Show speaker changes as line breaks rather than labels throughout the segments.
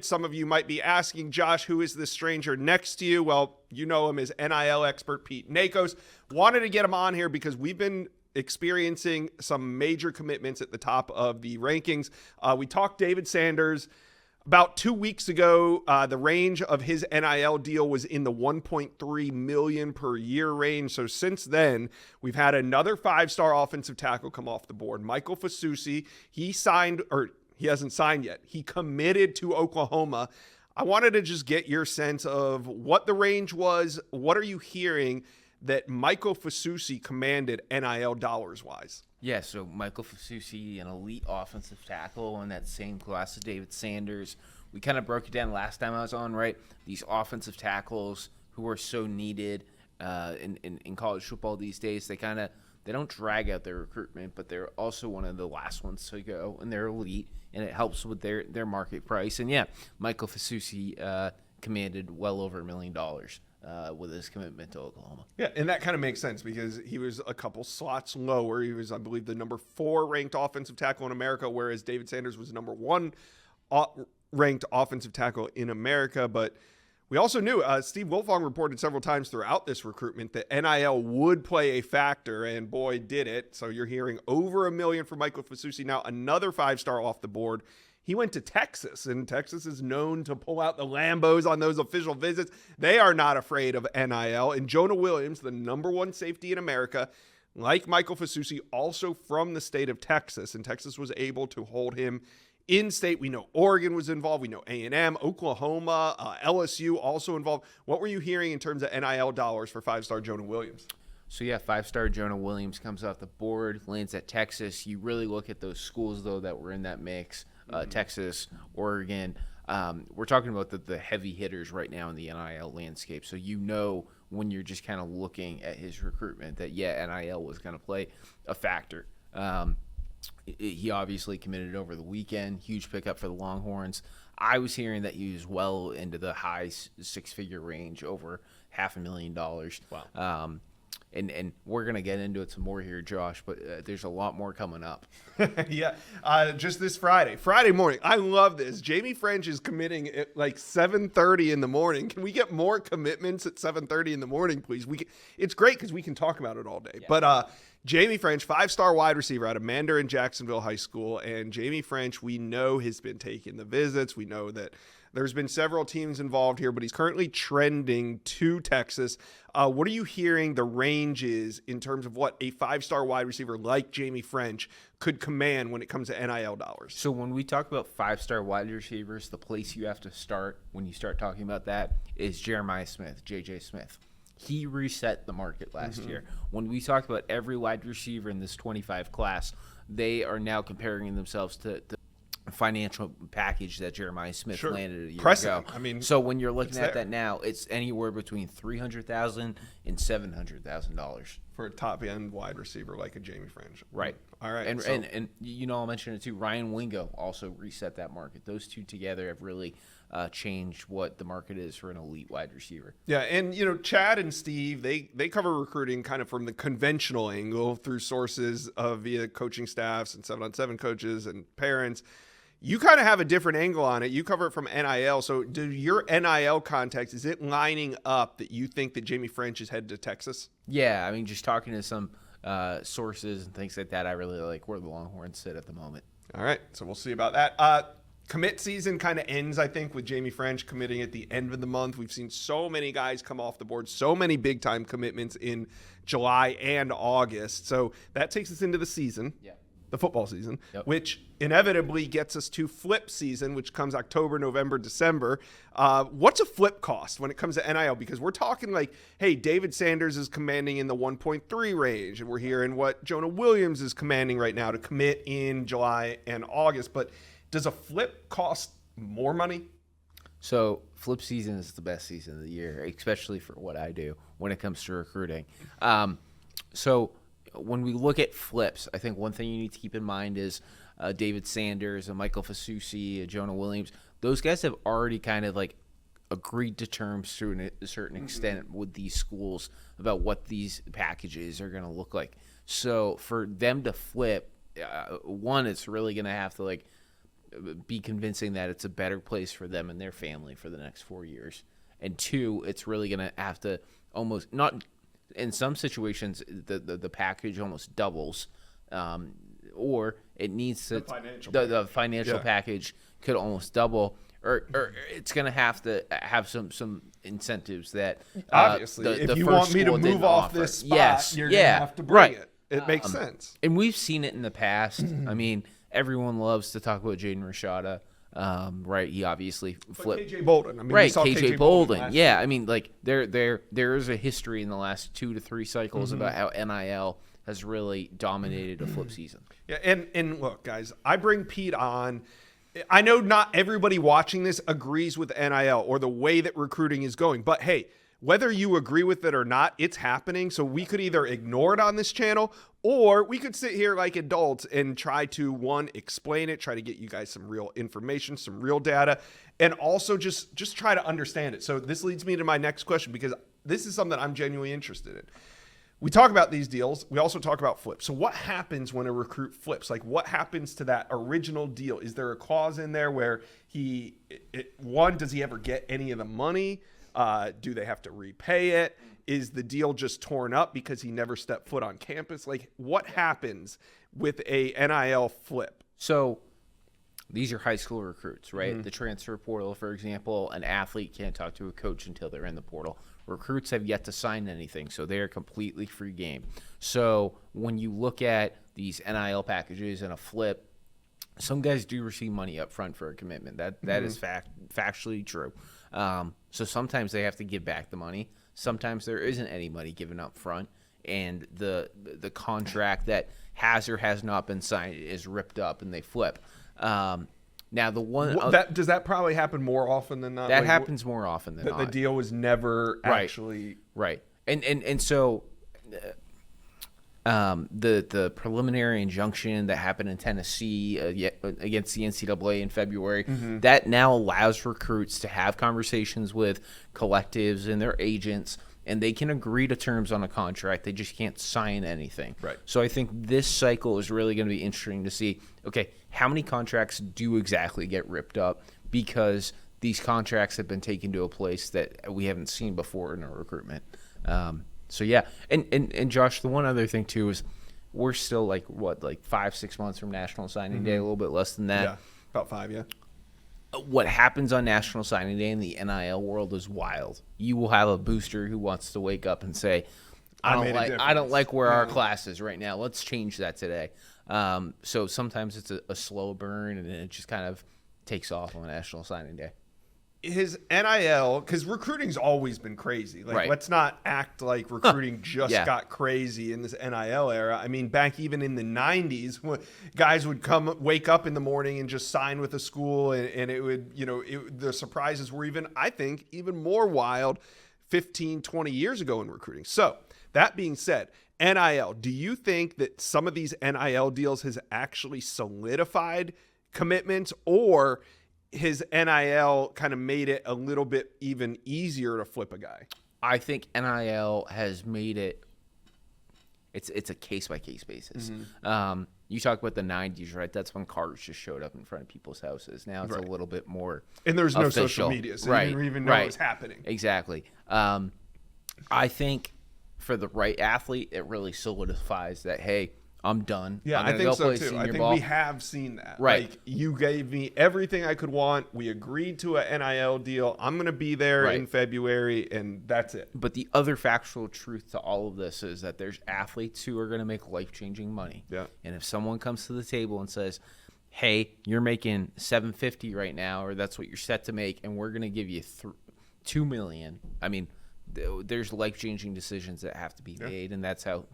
Some of you might be asking, Josh, who is this stranger next to you? Well, you know him as NIL expert Pete Nakos. Wanted to get him on here because we've been experiencing some major commitments at the top of the rankings. We talked David Sanders about 2 weeks ago. The range of his NIL deal was in the 1.3 million per year range. So since then, we've had another five-star offensive tackle come off the board, Michael Fasusi. He hasn't signed yet. He committed to Oklahoma. I wanted to just get your sense of what the range was. What are you hearing that Michael Fasusi commanded NIL dollars-wise?
Yeah, so Michael Fasusi, an elite offensive tackle in that same class as David Sanders. We kind of broke it down last time I was on, right? These offensive tackles who are so needed in college football these days, they don't drag out their recruitment, but they're also one of the last ones to go, and they're elite, and it helps with their market price. And yeah, Michael Fasusi commanded well over $1 million with his commitment to Oklahoma.
Yeah, and that kind of makes sense because he was a couple slots lower. He was, I believe, the number 4 ranked offensive tackle in America, whereas David Sanders was number 1 ranked offensive tackle in America. But we also knew, Steve Wiltfong reported several times throughout this recruitment that NIL would play a factor, and boy, did it. So you're hearing over $1 million for Michael Fasusi. Now another 5-star off the board. He went to Texas, and Texas is known to pull out the Lambos on those official visits. They are not afraid of NIL. And Jonah Williams, the number 1 safety in America, like Michael Fasusi, also from the state of Texas, and Texas was able to hold him in state. We know Oregon was involved. We know A&M, Oklahoma, LSU also involved. What were you hearing in terms of NIL dollars for 5-star Jonah Williams?
So yeah, 5-star Jonah Williams comes off the board, lands at Texas. You really look at those schools, though, that were in that mix. Texas, Oregon. We're talking about the heavy hitters right now in the NIL landscape. So you know when you're just kind of looking at his recruitment that, yeah, NIL was going to play a factor. He obviously committed over the weekend. Huge pickup for the Longhorns. I was hearing that he was well into the high 6-figure range, over $500,000.
Wow.
And we're going to get into it some more here, Josh, but there's a lot more coming up.
Yeah, just this Friday morning. I love this. Jamie French is committing at like 7:30 in the morning. Can we get more commitments at 7:30 in the morning, please? It's great because we can talk about it all day. Yeah. But Jamie French, 5-star wide receiver out of Mandarin Jacksonville High School. And Jamie French, we know, has been taking the visits. We know that there's been several teams involved here, but he's currently trending to Texas. What are you hearing the range is in terms of what a 5-star wide receiver like Jamie French could command when it comes to NIL dollars?
So when we talk about 5-star wide receivers, the place you have to start when you start talking about that is Jeremiah Smith, J.J. Smith. He reset the market last year. When we talk about every wide receiver in this 25 class, they are now comparing themselves to the financial package that Jeremiah Smith landed a year ago.
I mean,
so when you're looking at that now, it's anywhere between $300,000 and $700,000
for a top end wide receiver like a Jamie French.
Right.
All right.
And you know, I'll mention it too. Ryan Wingo also reset that market. Those two together have really changed what the market is for an elite wide receiver.
Yeah, and you know, Chad and Steve, they cover recruiting kind of from the conventional angle through sources via coaching staffs and 7-on-7 coaches and parents. You kind of have a different angle on it. You cover it from NIL. So do your NIL context, is it lining up that you think that Jamie French is headed to Texas?
Yeah, I mean, just talking to some sources and things like that, I really like where the Longhorns sit at the moment.
All right, so we'll see about that. Commit season kind of ends, I think, with Jamie French committing at the end of the month. We've seen so many guys come off the board, so many big-time commitments in July and August. So that takes us into the season.
Yeah.
The football season,
yep.
Which inevitably gets us to flip season, which comes October, November, December. What's a flip cost when it comes to NIL? Because we're talking like, hey, David Sanders is commanding in the 1.3 range, and we're hearing what Jonah Williams is commanding right now to commit in July and August. But does a flip cost more money?
So flip season is the best season of the year, especially for what I do when it comes to recruiting. So when we look at flips, I think one thing you need to keep in mind is David Sanders, Michael Fasusi, Jonah Williams. Those guys have already kind of like agreed to terms to a certain extent with these schools about what these packages are going to look like. So for them to flip, one, it's really going to have to like be convincing that it's a better place for them and their family for the next 4 years. And two, it's really going to have to almost not in some situations the package almost doubles, or it needs to the financial package could almost double, or it's going to have some incentives that
obviously if you want me to move off this spot, you're going to have to bring it. It makes sense.
And we've seen it in the past. I mean, everyone loves to talk about Jaden Rashada. Right, he obviously flipped.
KJ Bolden, I mean,
right? KJ Bolden, yeah. I mean, like there is a history in the last 2 to 3 cycles about how NIL has really dominated a flip season.
Yeah, and look, guys, I bring Pete on. I know not everybody watching this agrees with NIL or the way that recruiting is going, but hey, whether you agree with it or not, it's happening. So we could either ignore it on this channel, or we could sit here like adults and try to, one, explain it, try to get you guys some real information, some real data, and also just try to understand it. So this leads me to my next question, because this is something I'm genuinely interested in. We talk about these deals. We also talk about flips. So what happens when a recruit flips? Like, what happens to that original deal? Is there a clause in there where does he ever get any of the money? Do they have to repay it? Is the deal just torn up because he never stepped foot on campus? Like, what happens with a NIL flip?
So these are high school recruits, right? The transfer portal, for example, an athlete can't talk to a coach until they're in the portal. Recruits have yet to sign anything, so they're completely free game. So when you look at these NIL packages and a flip, some guys do receive money up front for a commitment. That is factually true. So sometimes they have to give back the money. Sometimes there isn't any money given up front, and the contract that has or has not been signed is ripped up and they flip. Now the one
does that probably happen more often than not?
That happens more often than not.
The deal was never actually
right. And so the preliminary injunction that happened in Tennessee against the NCAA in February, that now allows recruits to have conversations with collectives and their agents, and they can agree to terms on a contract. They just can't sign anything.
Right.
So I think this cycle is really going to be interesting to see, okay, how many contracts do exactly get ripped up, because these contracts have been taken to a place that we haven't seen before in our recruitment. So yeah, and Josh, the one other thing too is we're still like 5-6 months from National Signing Day, a little bit less than that.
Yeah, about 5, yeah.
What happens on National Signing Day in the NIL world is wild. You will have a booster who wants to wake up and say, I don't like where our class is right now. Let's change that today. So sometimes it's a slow burn, and then it just kind of takes off on National Signing Day.
His NIL, because recruiting's always been crazy. Like,
right.
Let's not act like recruiting just got crazy in this NIL era. I mean, back even in the 90s, when guys would wake up in the morning and just sign with a school, and it would, the surprises were I think, even more wild 15, 20 years ago in recruiting. So that being said, NIL, do you think that some of these NIL deals has actually solidified commitments, or his NIL kind of made it a little bit even easier to flip a guy?
I think NIL has made it's a case-by-case basis. You talk about the 90s, right? That's when cars just showed up in front of people's houses. Now it's a little bit more
and there's no
official.
Social media, so you didn't even know it was happening.
Exactly. I think for the right athlete, it really solidifies that, hey, I'm done.
Yeah, I think so too. I think we have seen that.
Right.
Like, you gave me everything I could want. We agreed to an NIL deal. I'm going to be there in February, and that's it.
But the other factual truth to all of this is that there's athletes who are going to make life-changing money.
Yeah. And
if someone comes to the table and says, hey, you're making $750 right now, or that's what you're set to make, and we're going to give you $2 million, I mean, there's life-changing decisions that have to be made, and that's how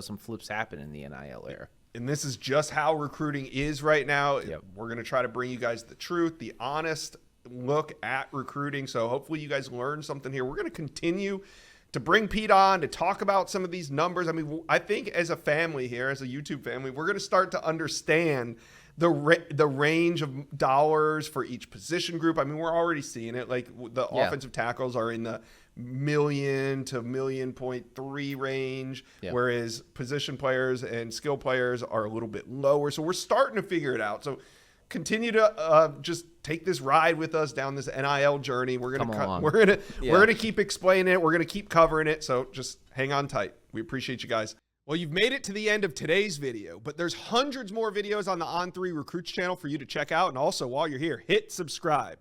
some flips happen in the NIL era.
And this is just how recruiting is right now.
Yep.
We're going to try to bring you guys the truth, the honest look at recruiting. So hopefully you guys learned something here. We're going to continue to bring Pete on to talk about some of these numbers. I mean, I think as a family here, as a YouTube family, we're going to start to understand the range of dollars for each position group. I mean, we're already seeing it. Like, the offensive tackles are in the $1 to $1.3 million range, whereas position players and skill players are a little bit lower. So we're starting to figure it out. So continue to just take this ride with us down this NIL journey. We're gonna keep explaining it. We're gonna keep covering it. So just hang on tight. We appreciate you guys. Well, you've made it to the end of today's video, but there's hundreds more videos on the On3 Recruits channel for you to check out. And also, while you're here, hit subscribe.